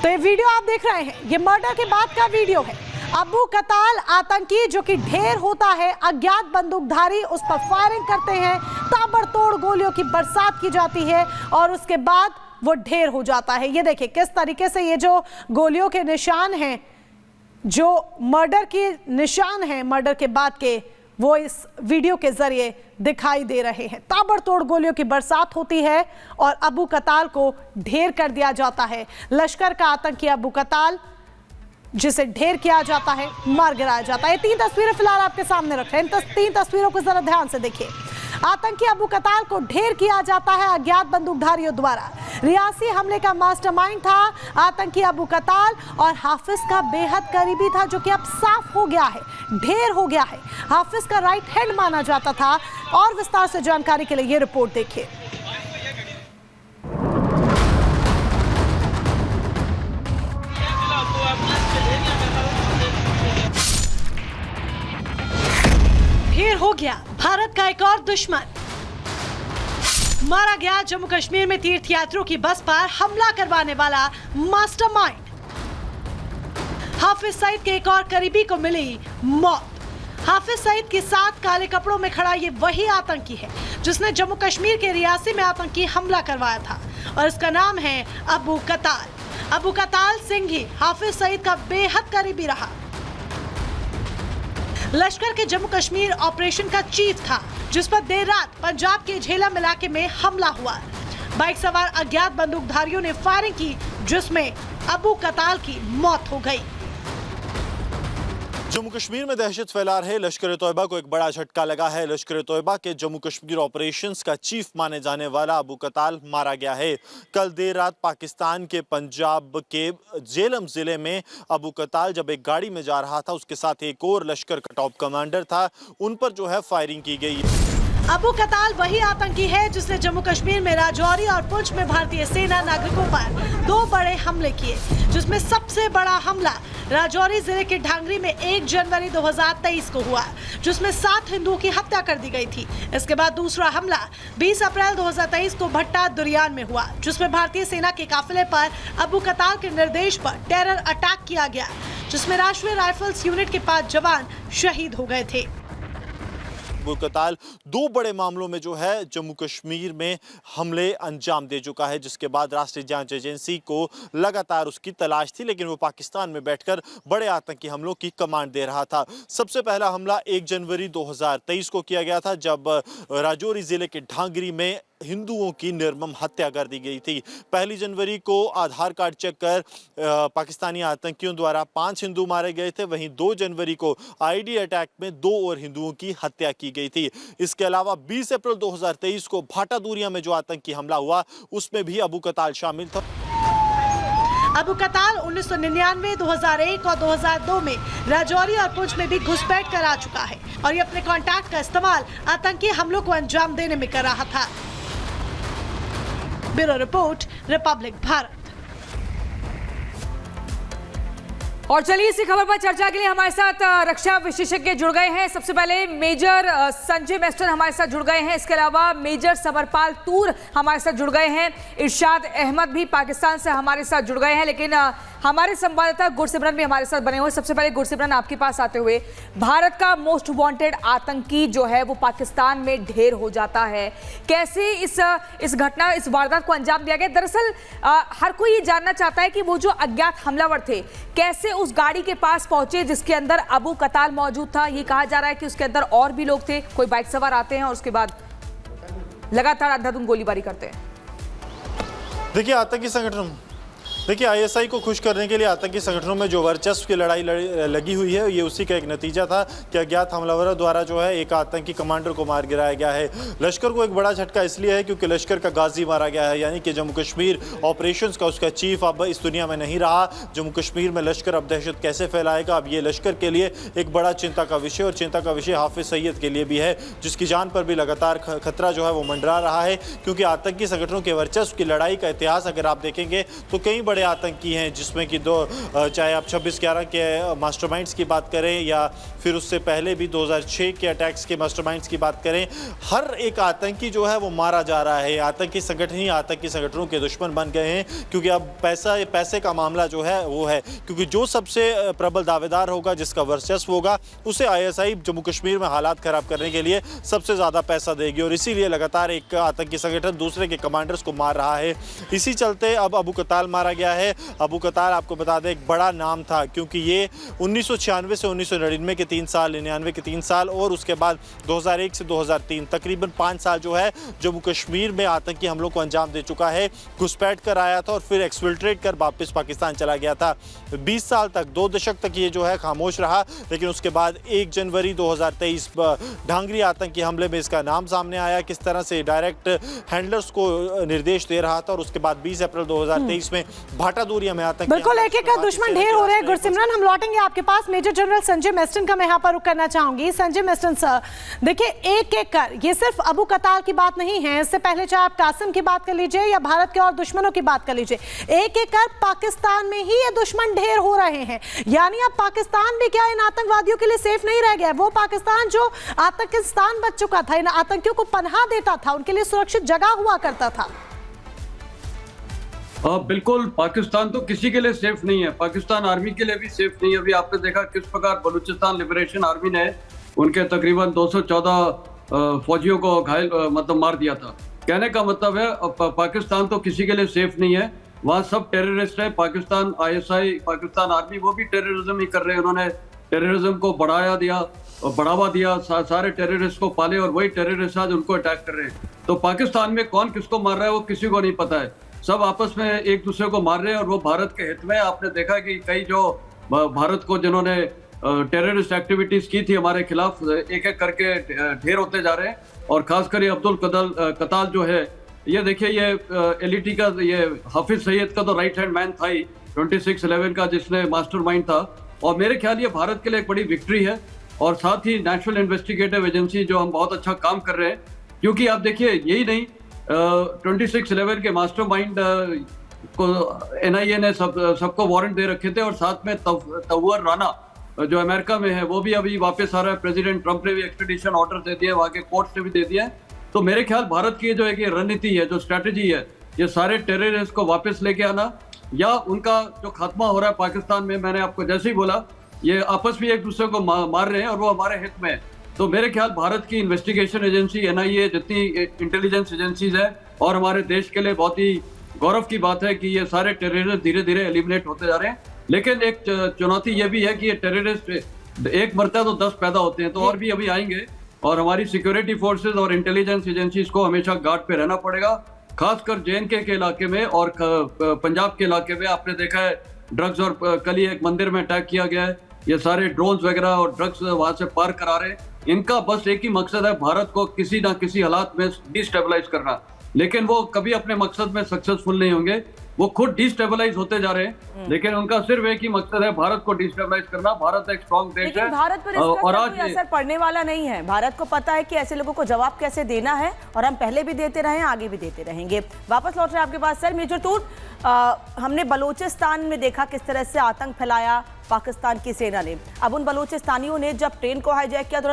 तो ये वीडियो आप देख रहे हैं, ये मर्डर के बाद का वीडियो है। अबू कताल आतंकी जो कि ढेर होता है, अज्ञात बंदूकधारी उस पर फायरिंग करते हैं, ताबड़तोड़ गोलियों की बरसात की जाती है और उसके बाद वो ढेर हो जाता है। ये देखिए किस तरीके से ये जो गोलियों के निशान हैं, जो मर्डर के निशान हैं मर्डर के बाद के, वो इस वीडियो के जरिए दिखाई दे रहे हैं। ताबड़तोड़ गोलियों की बरसात होती है और अबू कताल को ढेर कर दिया जाता है। लश्कर का आतंकी अबू कताल जिसे ढेर किया जाता है, मार गिराया जाता है। 3 तस्वीरें फिलहाल आपके सामने रख रहे हैं। इन 3 तस्वीरों को जरा ध्यान से देखिए। आतंकी अबू कताल को ढेर किया जाता है अज्ञात बंदूकधारियों द्वारा। रियासी हमले का मास्टरमाइंड था आतंकी अबू कताल और हाफिज का बेहद करीबी था, जो कि अब साफ हो गया है, ढेर हो गया है। हाफिज का राइट हैंड माना जाता था। और विस्तार से जानकारी के लिए ये रिपोर्ट देखिए। ढेर हो गया भारत का एक और दुश्मन। मारा गया जम्मू कश्मीर में तीर्थयात्रियों की बस पर हमला करवाने वाला मास्टरमाइंड। हाफिज सईद के एक और करीबी को मिली मौत। हाफिज सईद के साथ काले कपड़ों में खड़ा ये वही आतंकी है जिसने जम्मू कश्मीर के रियासी में आतंकी हमला करवाया था और इसका नाम है अबू कताल। अबू कताल सिंह ही हाफिज सईद का बेहद करीबी रहा। लश्कर के जम्मू कश्मीर ऑपरेशन का चीफ था, जिस पर देर रात पंजाब के झेलम इलाके में हमला हुआ। बाइक सवार अज्ञात बंदूकधारियों ने फायरिंग की, जिसमें अबू कताल की मौत हो गई। जम्मू कश्मीर में दहशत फैला रहे लश्कर तोयबा को एक बड़ा झटका लगा है। लश्कर तोयबा के जम्मू कश्मीर ऑपरेशंस का चीफ माने जाने वाला अबू कताल मारा गया है। कल देर रात पाकिस्तान के पंजाब के झेलम जिले में अबू कताल जब एक गाड़ी में जा रहा था, उसके साथ एक और लश्कर का टॉप कमांडर था, उन पर जो है फायरिंग की गई। अबू कताल वही आतंकी है जिसने जम्मू कश्मीर में राजौरी और पुंछ में भारतीय सेना नागरिकों पर 2 बड़े हमले किए, जिसमें सबसे बड़ा हमला राजौरी जिले के ढांगरी में 1 जनवरी 2023 को हुआ, जिसमें 7 हिंदुओं की हत्या कर दी गई थी। इसके बाद दूसरा हमला 20 अप्रैल 2023 को भट्टा दुरियान में हुआ, जिसमें भारतीय सेना के काफिले पर अबू कताल के निर्देश पर टेरर अटैक किया गया, जिसमें राष्ट्रीय राइफल्स यूनिट के 5 जवान शहीद हो गए थे। अबू कताल 2 बड़े मामलों में जो है जम्मू कश्मीर में हमले अंजाम दे चुका है, जिसके बाद राष्ट्रीय जांच एजेंसी को लगातार उसकी तलाश थी, लेकिन वो पाकिस्तान में बैठकर बड़े आतंकी हमलों की कमांड दे रहा था। सबसे पहला हमला 1 जनवरी 2023 को किया गया था, जब राजौरी जिले के ढांगरी में हिंदुओं की निर्मम हत्या कर दी गई थी। 1 जनवरी को आधार कार्ड चेक कर पाकिस्तानी आतंकियों द्वारा 5 हिंदू मारे गए थे। वहीं 2 जनवरी को आईडी अटैक में 2 और हिंदुओं की हत्या की गई थी। इसके अलावा 20 अप्रैल 2023 को भाटा दूरिया में जो आतंकी हमला हुआ, उसमें भी अबू कताल शामिल था। अबू कताल 1999, 2001 और 2002 में राजौरी और पुंछ में भी घुसपैठ कर आ चुका है और ये अपने कॉन्टैक्ट का इस्तेमाल आतंकी हमलों को अंजाम देने में कर रहा था। Bureau report, Republic Bharat. और चलिए इसी खबर पर चर्चा के लिए हमारे साथ रक्षा विशेषज्ञ जुड़ गए हैं। सबसे पहले मेजर संजय मेस्टन हमारे साथ जुड़ गए हैं। इसके अलावा मेजर समरपाल तूर हमारे साथ जुड़ गए हैं। इरशाद अहमद भी पाकिस्तान से हमारे साथ जुड़ गए हैं, लेकिन हमारे संवाददाता गुरसिमरन भी हमारे साथ बने हुए। सबसे पहले गुरसिमरन, आपके पास आते हुए, भारत का मोस्ट वांटेड आतंकी जो है वो पाकिस्तान में ढेर हो जाता है। कैसे इस घटना, इस वारदात को अंजाम दिया गया? दरअसल हर कोई ये जानना चाहता है कि वो जो अज्ञात हमलावर थे कैसे उस गाड़ी के पास पहुंचे जिसके अंदर अबू कताल मौजूद था। ये कहा जा रहा है कि उसके अंदर और भी लोग थे। कोई बाइक सवार आते हैं और उसके बाद लगातार अंधाधुंध गोलीबारी करते हैं। देखिए आतंकी संगठन, देखिए आईएसआई को खुश करने के लिए आतंकी संगठनों में जो वर्चस्व की लड़ाई लगी हुई है, ये उसी का एक नतीजा था कि अज्ञात हमलावरों द्वारा जो है एक आतंकी कमांडर को मार गिराया गया है। लश्कर को एक बड़ा झटका इसलिए है क्योंकि लश्कर का गाजी मारा गया है, यानी कि जम्मू कश्मीर ऑपरेशंस का उसका चीफ अब इस दुनिया में नहीं रहा। जम्मू कश्मीर में लश्कर अब दहशत कैसे फैलाएगा, अब ये लश्कर के लिए एक बड़ा चिंता का विषय, और चिंता का विषय हाफिज सईद के लिए भी है, जिसकी जान पर भी लगातार खतरा जो है वो मंडरा रहा है। क्योंकि आतंकी संगठनों के वर्चस्व की लड़ाई का इतिहास अगर आप देखेंगे तो कई बड़े आतंकी हैं, जिसमें कि चाहे आप 26/11 के मास्टरमाइंड्स की बात करें या फिर उससे पहले भी 2006 के अटैक्स के मास्टरमाइंड्स की बात करें, हर एक आतंकी जो है वो मारा जा रहा है। आतंकी संगठन ही आतंकी संगठनों के दुश्मन बन गए हैं, क्योंकि अब पैसे का मामला जो है वो है, क्योंकि जो सबसे प्रबल दावेदार होगा, जिसका वर्चस्व होगा, उसे आईएसआई जम्मू कश्मीर में हालात खराब करने के लिए सबसे ज़्यादा पैसा देगी और इसीलिए लगातार एक आतंकी संगठन दूसरे के कमांडर्स को मार रहा है। इसी चलते अब अबू कताल मारा गया है। अबू कताल आपको बता दें एक बड़ा नाम था, क्योंकि ये 1996 से 1999 के 3 साल, 99 के 3 साल और उसके बाद 2001 से 2003 तकरीबन 5 साल जो है जम्मू कश्मीर में आतंकी हमलों को अंजाम दे चुका है। घुसपैठ कर आया था और फिर एक्सफिल्ट्रेट कर वापस पाकिस्तान चला गया था। 20 साल तक, 2 दशक तक ये जो है खामोश रहा, लेकिन उसके बाद 1 जनवरी 2023 ढांगरी आतंकी हमले में इसका नाम सामने आया, किस तरह से डायरेक्ट हैंडलर्स को निर्देश दे रहा था और उसके बाद 20 अप्रैल 2023 में भाटा दूरिया में आतंकी बिल्कुल एक एक का दुश्मन ढेर हो रहे हैं। गुरसिमरन, हम लौटेंगे आपके पास। मेजर जनरल संजय मेस्टन का मैं यहाँ पर रुक करना चाहूंगी। संजय मेस्टन सर, देखिए एक एक कर, ये सिर्फ अबू कताल की बात नहीं है, इससे पहले चाहे आप कासिम की बात कर लीजिए या भारत के और दुश्मनों की बात कर लीजिए, एक एक कर पाकिस्तान में ही ये दुश्मन ढेर हो रहे हैं। यानी अब पाकिस्तान भी क्या इन आतंकवादियों के लिए सेफ नहीं रह गया? वो पाकिस्तान जो आतंकिस्तान बच चुका था, इन आतंकियों को पनाह देता था, उनके लिए सुरक्षित जगह हुआ करता था। बिल्कुल, पाकिस्तान तो किसी के लिए सेफ नहीं है, पाकिस्तान आर्मी के लिए भी सेफ नहीं है। अभी आपने देखा किस प्रकार बलूचिस्तान लिबरेशन आर्मी ने उनके तकरीबन 214 फौजियों को घायल मतलब मार दिया था। कहने का मतलब है पाकिस्तान तो किसी के लिए सेफ नहीं है, वहाँ सब टेररिस्ट है। पाकिस्तान आईएसआई, पाकिस्तान आर्मी वो भी टेररिज्म ही कर रहे हैं, उन्होंने टेररिज्म को बढ़ावा दिया, सारे टेररिस्ट को पाले और वही टेररिस्ट आज उनको अटैक कर रहे हैं। तो पाकिस्तान में कौन किसको मार रहा है वो किसी को नहीं पता है, सब आपस में एक दूसरे को मार रहे हैं और वो भारत के हित में। आपने देखा कि कई जो भारत को जिन्होंने टेररिस्ट एक्टिविटीज की थी हमारे खिलाफ, एक एक करके ढेर होते जा रहे हैं। और खासकर ये अब्दुल कताल जो है, ये देखिए ये एलईटी का, ये हाफिज सईद का तो राइट हैंड मैन था ही 26/11 का, जिसने मास्टरमाइंड था। और मेरे ख्याल ये भारत के लिए एक बड़ी विक्ट्री है। और साथ ही नेशनल इन्वेस्टिगेटिव एजेंसी जो हम बहुत अच्छा काम कर रहे हैं, क्योंकि आप देखिए यही नहीं 26/11 के मास्टरमाइंड को एनआईए ने सबको वारंट दे रखे थे और साथ में तव्वर राना जो अमेरिका में है वो भी अभी वापस आ रहा है। प्रेसिडेंट ट्रंप ने भी एक्सट्रेडिशन ऑर्डर दे दिया, वहाँ के कोर्ट ने भी दे दिया है। तो मेरे ख्याल भारत की जो एक रणनीति है, जो स्ट्रेटेजी है, ये सारे टेररिस्ट को वापस लेके आना या उनका जो खात्मा हो रहा है पाकिस्तान में, मैंने आपको जैसे ही बोला, ये आपस में एक दूसरे को मार रहे हैं और वो हमारे हित में है। तो मेरे ख्याल भारत की इन्वेस्टिगेशन एजेंसी एनआईए, जितनी इंटेलिजेंस एजेंसीज है, और हमारे देश के लिए बहुत ही गौरव की बात है कि ये सारे टेररिस्ट धीरे धीरे एलिमिनेट होते जा रहे हैं। लेकिन एक चुनौती ये भी है कि ये टेररिस्ट एक मरता तो 10 पैदा होते हैं, तो और भी अभी आएंगे। और हमारी सिक्योरिटी फोर्सेज और इंटेलिजेंस एजेंसीज को हमेशा गार्ड पे रहना पड़ेगा, खासकर जेएनके के इलाके में और पंजाब के इलाके में। आपने देखा है ड्रग्स, और कल ही एक मंदिर में अटैक किया गया है, ये सारे ड्रोन्स वगैरह और ड्रग्स वहां से पार करा रहे हैं। इनका बस एक ही मकसद है, भारत को किसी ना किसी हालात में डिस्टेबलाइज करना। लेकिन वो कभी अपने मकसद में सक्सेसफुल नहीं होंगे, वो खुद डिस्टेबलाइज होते जा रहे हैं। लेकिन उनका सिर्फ एक ही मकसद है, भारत को डिस्टेबलाइज करना। भारत एक स्ट्रॉन्ग देश है, भारत पर इसका कोई असर पड़ने वाला नहीं है। भारत को पता है कि ऐसे लोगों को जवाब कैसे देना है, और हम पहले भी देते रहे हैं, आगे भी देते रहेंगे। वापस लौट रहे हैं आपके पास सर। मेजर तूर, हमने बलोचिस्तान में देखा किस तरह से आतंक फैलाया पाकिस्तान की सेना ने। अब उन बलोचिस्तानियों ने जब ट्रेन को हाईजैक किया तो